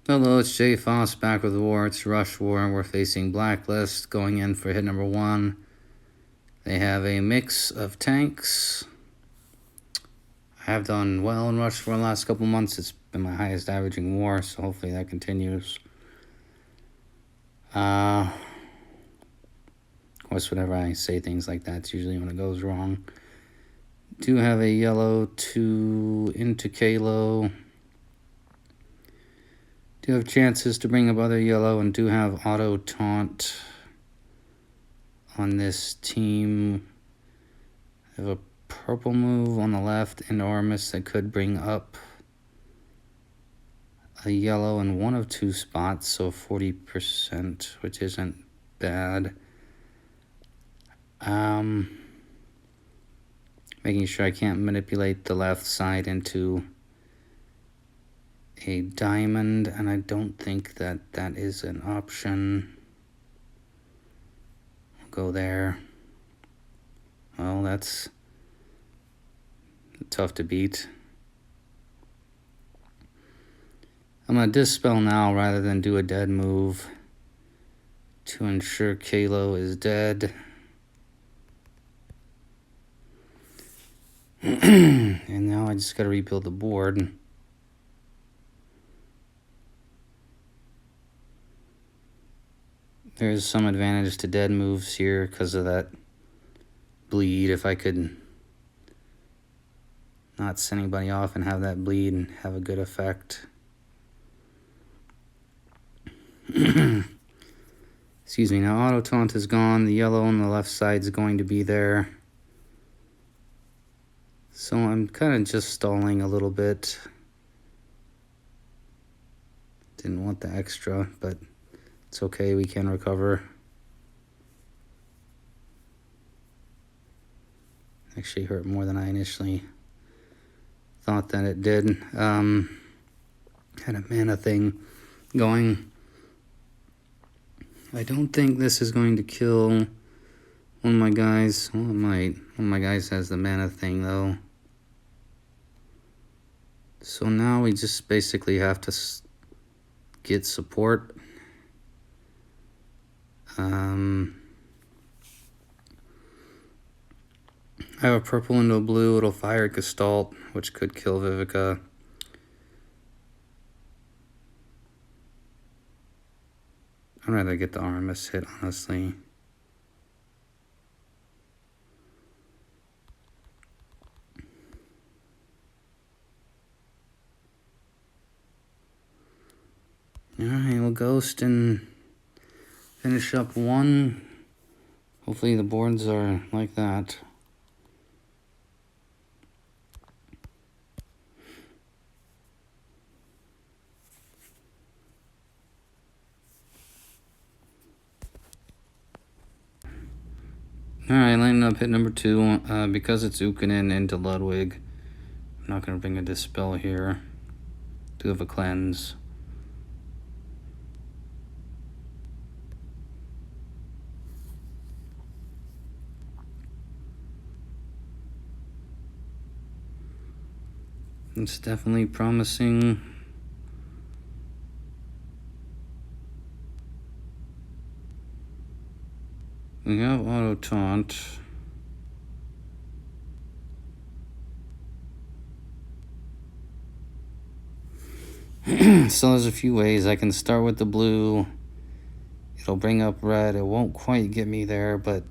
Hello, it's Jay Foss back with War. It's Rush War, and we're facing Blacklist going in for hit number 1. They have a mix of tanks. I have done well in Rush War the last couple months. It's been my highest averaging war, so hopefully that continues. Of course, whenever I say things like that, it's usually when it goes wrong. Do have a yellow 2 into Kalo. Do have chances to bring up other yellow, and do have auto taunt on this team. I have a purple move on the left and Armis that could bring up a yellow in one of 2 spots, so 40%, which isn't bad. Making sure I can't manipulate the left side into a diamond, and I don't think that is an option. I'll go there. Well, that's tough to beat. I'm going to dispel now rather than do a dead move to ensure Kalo is dead. And now I just got to rebuild the board. There's some advantage to dead moves here because of that bleed. If I could not send anybody off and have that bleed and have a good effect. Excuse me. Now auto taunt is gone. The yellow on the left side is going to be there. So I'm kind of just stalling a little bit. Didn't want the extra, but it's okay. We can recover. Actually hurt more than I initially thought that it did. Had a mana thing going. I don't think this is going to kill one of my guys. Well, it might. One of my guys has the mana thing, though. So now we just basically have to get support. I have a purple into a blue. It'll fire Gestalt, which could kill Vivica. I'd rather get the Armis hit, honestly. Alright, we'll ghost and finish up 1. Hopefully the boards are like that. Alright, lining up hit number 2. Because it's Ukkonen into Ludwig, I'm not going to bring a Dispel here. Do have a Cleanse. It's definitely promising. We have auto taunt. So there's a few ways. I can start with the blue. It'll bring up red. It won't quite get me there, but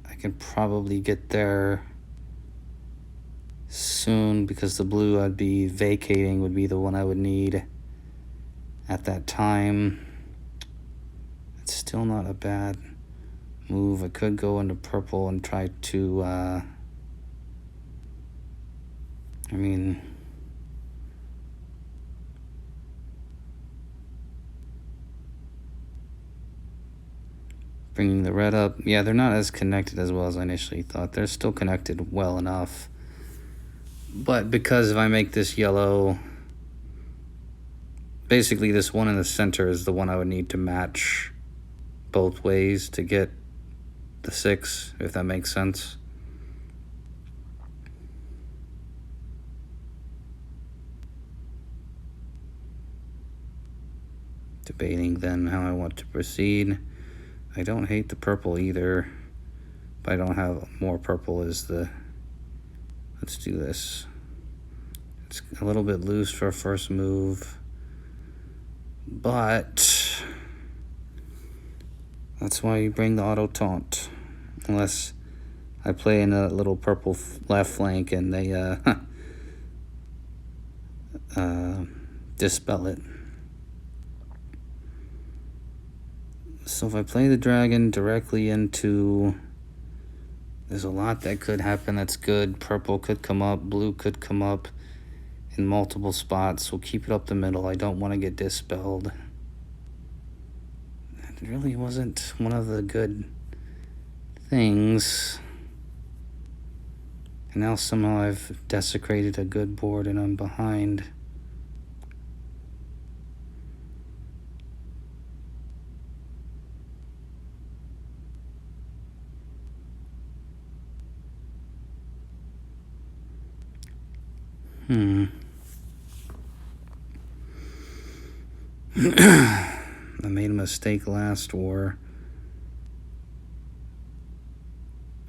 I can probably get there soon because the blue I'd be vacating would be the one I would need at that time. It's still not a bad move. I could go into purple and try to bringing the red up. Yeah, they're not as connected as well as I initially thought. They're still connected well enough. But because if I make this yellow, basically this one in the center is the one I would need to match both ways to get the 6, if that makes sense. Debating then how I want to proceed. I don't hate the purple either, but I don't have more purple as the... Let's do this. It's a little bit loose for a first move, but that's why you bring the auto taunt. Unless I play in a little purple left flank and they dispel it. So if I play the dragon directly into... There's a lot that could happen that's good. Purple could come up, blue could come up in multiple spots. We'll keep it up the middle. I don't want to get dispelled. It really wasn't one of the good things. And now somehow I've desecrated a good board and I'm behind. I made a mistake last war.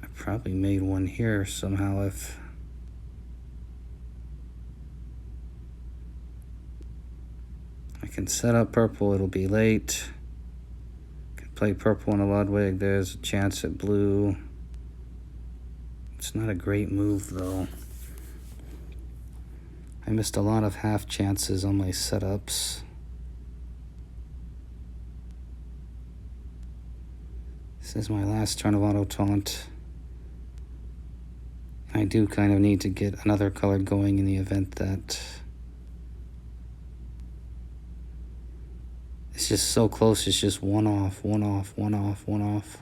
I probably made one here somehow if... I can set up purple, it'll be late. I can play purple in a Ludwig, there's a chance at blue. It's not a great move though. I missed a lot of half chances on my setups. This is my last turn of auto taunt. I do kind of need to get another color going in the event that it's just so close. It's just one off, one off, one off, one off.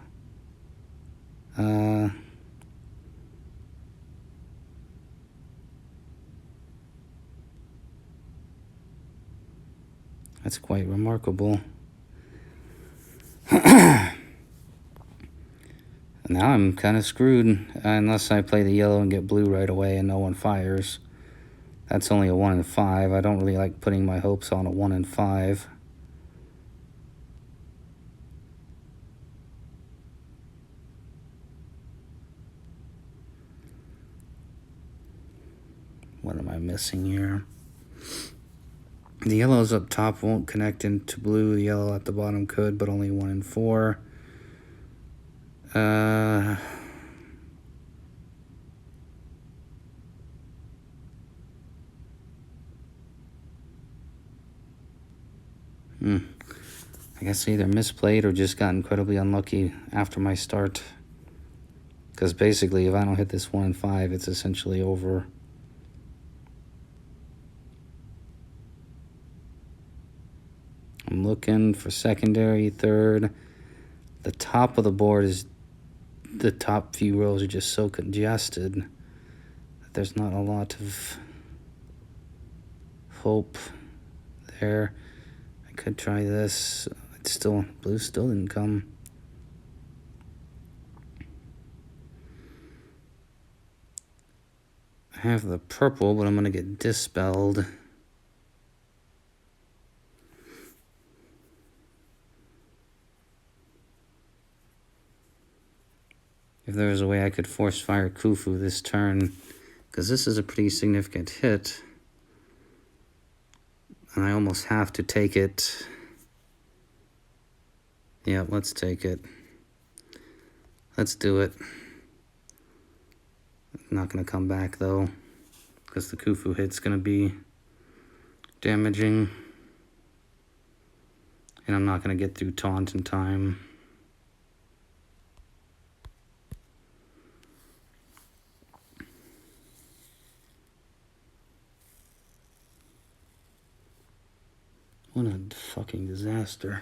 That's quite remarkable. Now I'm kind of screwed unless I play the yellow and get blue right away and no one fires. That's only a 1 in 5. I don't really like putting my hopes on a 1 in 5. What am I missing here? The yellows up top won't connect into blue. The yellow at the bottom could, but only 1 in 4. I guess I either misplayed or just got incredibly unlucky after my start. Because basically, if I don't hit this 1 in 5, it's essentially over. I'm looking for secondary, third. The top of the board is... The top few rows are just so congested that there's not a lot of hope there. I could try this. It's still... Blue still didn't come. I have the purple, but I'm going to get dispelled. If there was a way I could force fire Khufu this turn, because this is a pretty significant hit, and I almost have to take it. Yeah, let's take it. Let's do it. I'm not going to come back though, because the Khufu hit's going to be damaging, and I'm not going to get through taunt in time. What a fucking disaster.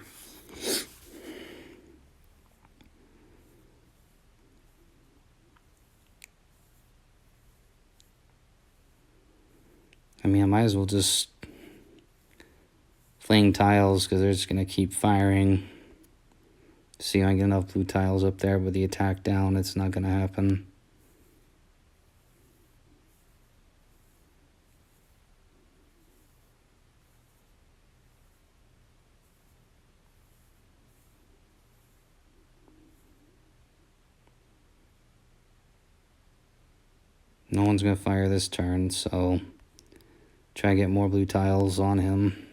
I mean, I might as well just fling tiles because they're just going to keep firing. See if I can get enough blue tiles up there with the attack down. It's not going to happen. No one's going to fire this turn, so try to get more blue tiles on him.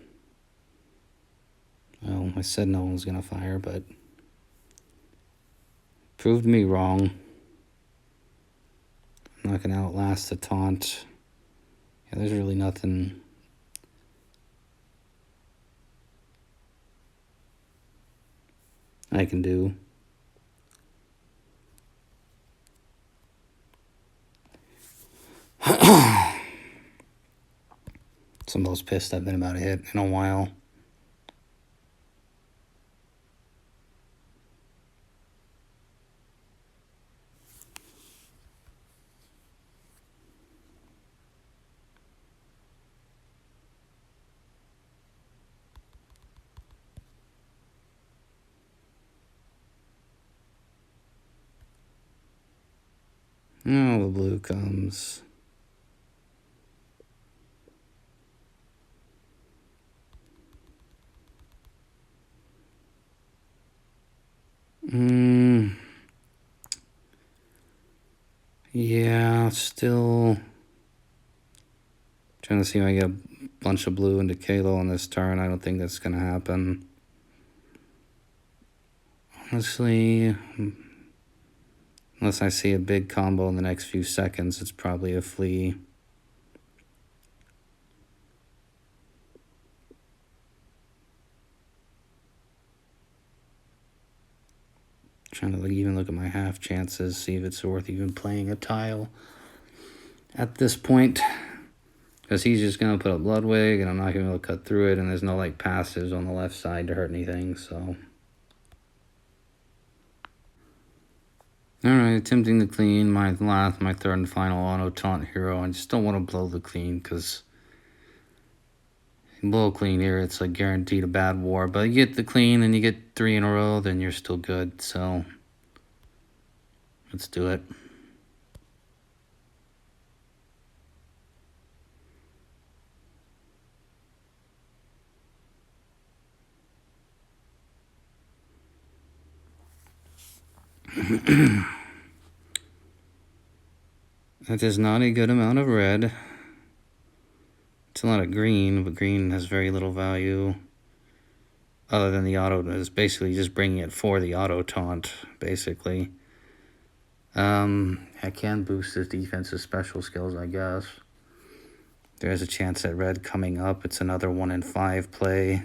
Well, I said no one's going to fire, but proved me wrong. I'm not going to outlast the taunt. Yeah, there's really nothing I can do. It's the most pissed I've been about a hit in a while. Oh, the blue comes. Yeah, still trying to see if I get a bunch of blue into Kalo on this turn. I don't think that's going to happen. Honestly, unless I see a big combo in the next few seconds, it's probably a flea. Trying to even look at my half chances, see if it's worth even playing a tile at this point. Because he's just going to put a Bloodwig, and I'm not going to be able to cut through it, and there's no like passives on the left side to hurt anything, so. Alright, attempting to clean my third and final auto taunt hero. I just don't want to blow the clean, because you blow a clean here, it's like guaranteed a bad war. But you get the clean and you get 3 in a row, then you're still good, so let's do it. That is not a good amount of red. It's a lot of green, but green has very little value. Other than the auto, is basically just bringing it for the auto taunt, basically. I can boost his defensive special skills, I guess. There is a chance at red coming up. It's another 1 in 5 play.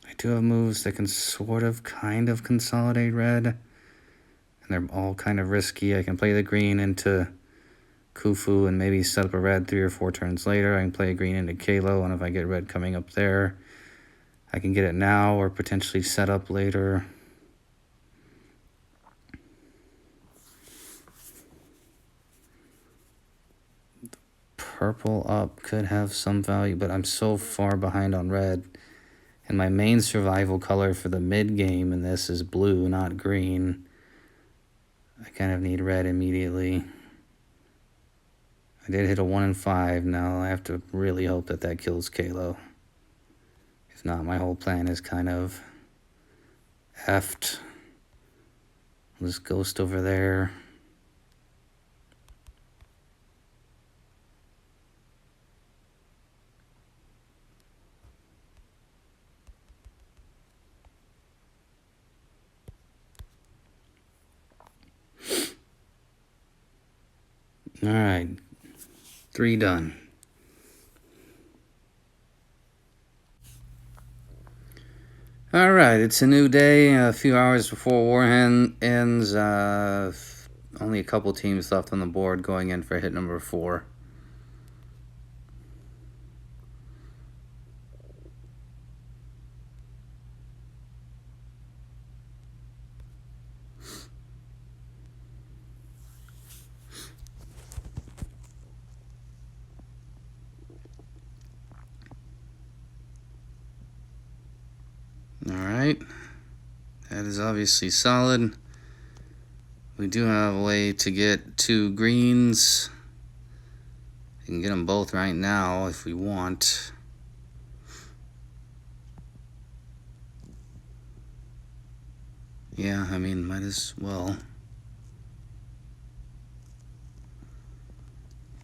I do have moves that can kind of consolidate red. And they're all kind of risky. I can play the green into Khufu and maybe set up a red 3 or 4 turns later. I can play a green into Kalo, and if I get red coming up there, I can get it now or potentially set up later. Purple up could have some value, but I'm so far behind on red. And my main survival color for the mid game in this is blue, not green. I kind of need red immediately. I did hit a 1 in 5. Now I have to really hope that that kills Kalo. If not, my whole plan is kind of effed. This ghost over there. All right, 3 done. All right, it's a new day. A few hours before war ends. Only a couple teams left on the board going in for hit number 4. Alright, that is obviously solid. We do have a way to get 2 greens. We can get them both right now if we want. Yeah, I mean, might as well.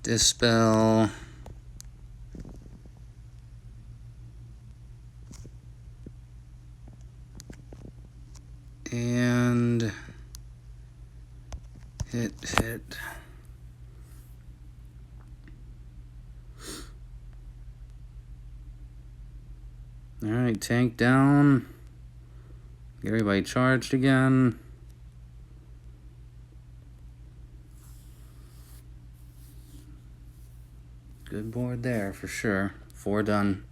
Dispel. And hit. Alright, tank down. Get everybody charged again. Good board there for sure. 4 done.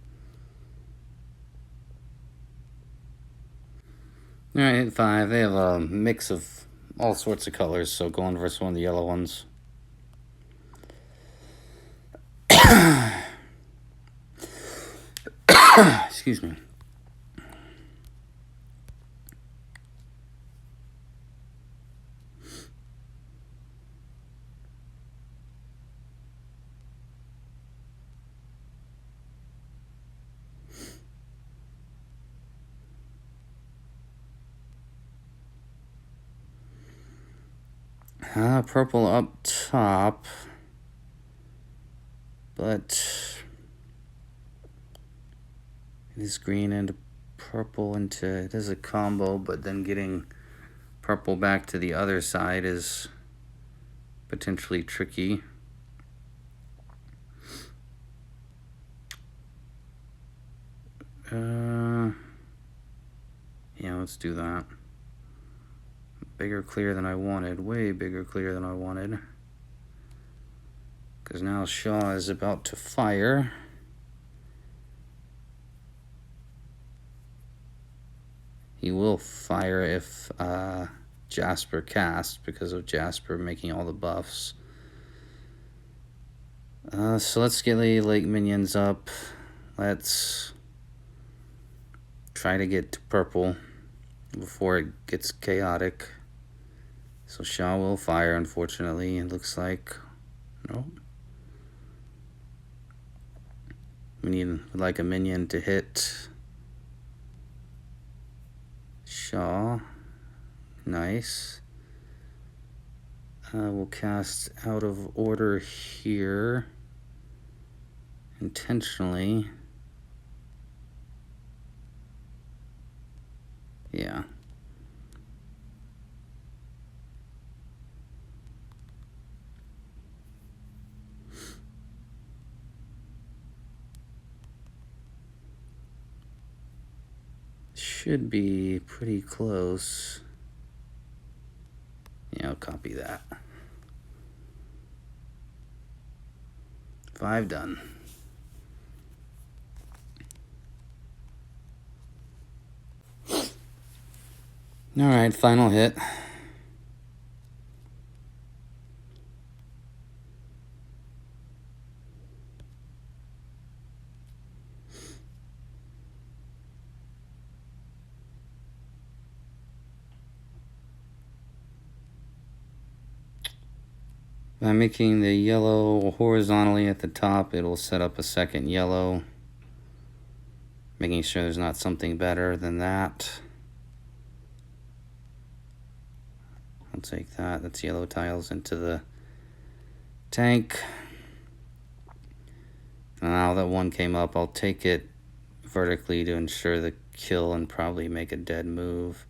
Alright, hit 5. They have a mix of all sorts of colors, so going versus one of the yellow ones. Excuse me. Purple up top, but it is green and purple into, it is a combo, but then getting purple back to the other side is potentially tricky. Yeah, let's do that. Bigger clear than I wanted, way bigger clear than I wanted. Because now Shaw is about to fire. He will fire if Jasper casts, because of Jasper making all the buffs. So let's get the lake minions up. Let's try to get to purple before it gets chaotic. So Shaw will fire, unfortunately. It looks like. Nope. We need like a minion to hit Shaw. Nice. We'll cast out of order here intentionally. Yeah. Should be pretty close. Yeah, I'll copy that. 5 done. Alright, final hit. By making the yellow horizontally at the top, it'll set up a second yellow. Making sure there's not something better than that. I'll take that. That's yellow tiles into the tank. Now that one came up, I'll take it vertically to ensure the kill and probably make a dead move.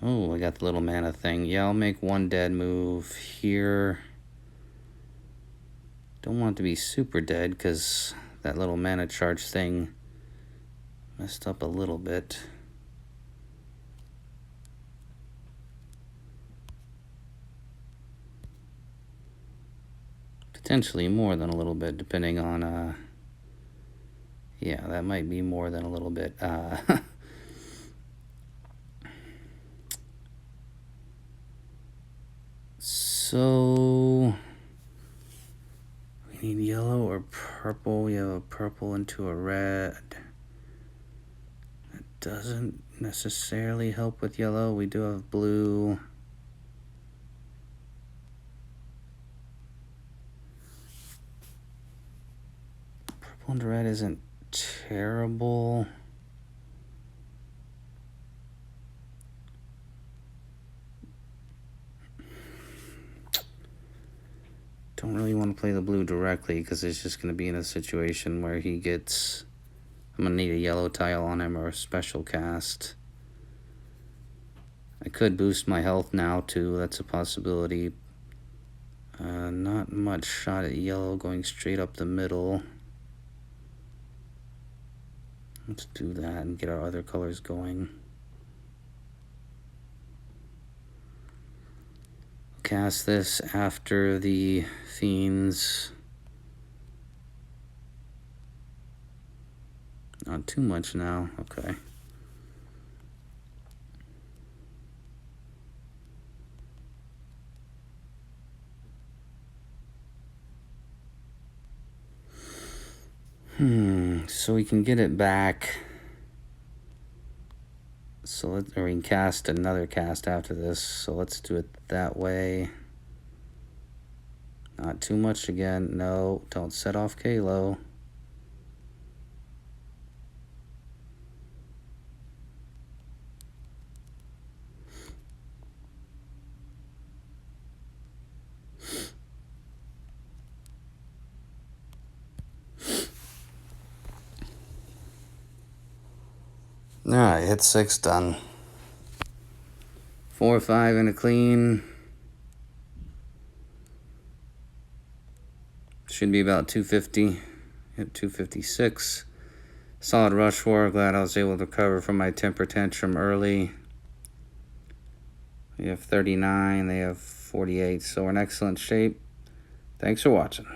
Oh, I got the little mana thing. Yeah, I'll make one dead move here. Don't want it to be super dead because that little mana charge thing messed up a little bit. Potentially more than a little bit, depending on, yeah, that might be more than a little bit. So we need yellow or purple. We have a purple into a red. That doesn't necessarily help with yellow. We do have blue. Purple and red isn't terrible. Don't really want to play the blue directly because it's just going to be in a situation where he gets... I'm going to need a yellow tile on him or a special cast. I could boost my health now too, that's a possibility. Not much shot at yellow going straight up the middle. Let's do that and get our other colors going. Cast this after the Fiends. Not too much now, okay. So we can get it back. So we can cast another cast after this. So let's do it that way. Not too much again. No, don't set off Kalo. Alright, hit 6 done. 4 or 5 and a clean. Should be about 250. Hit 256. Solid rush war. Glad I was able to recover from my temper tantrum early. We have 39. They have 48. So we're in excellent shape. Thanks for watching.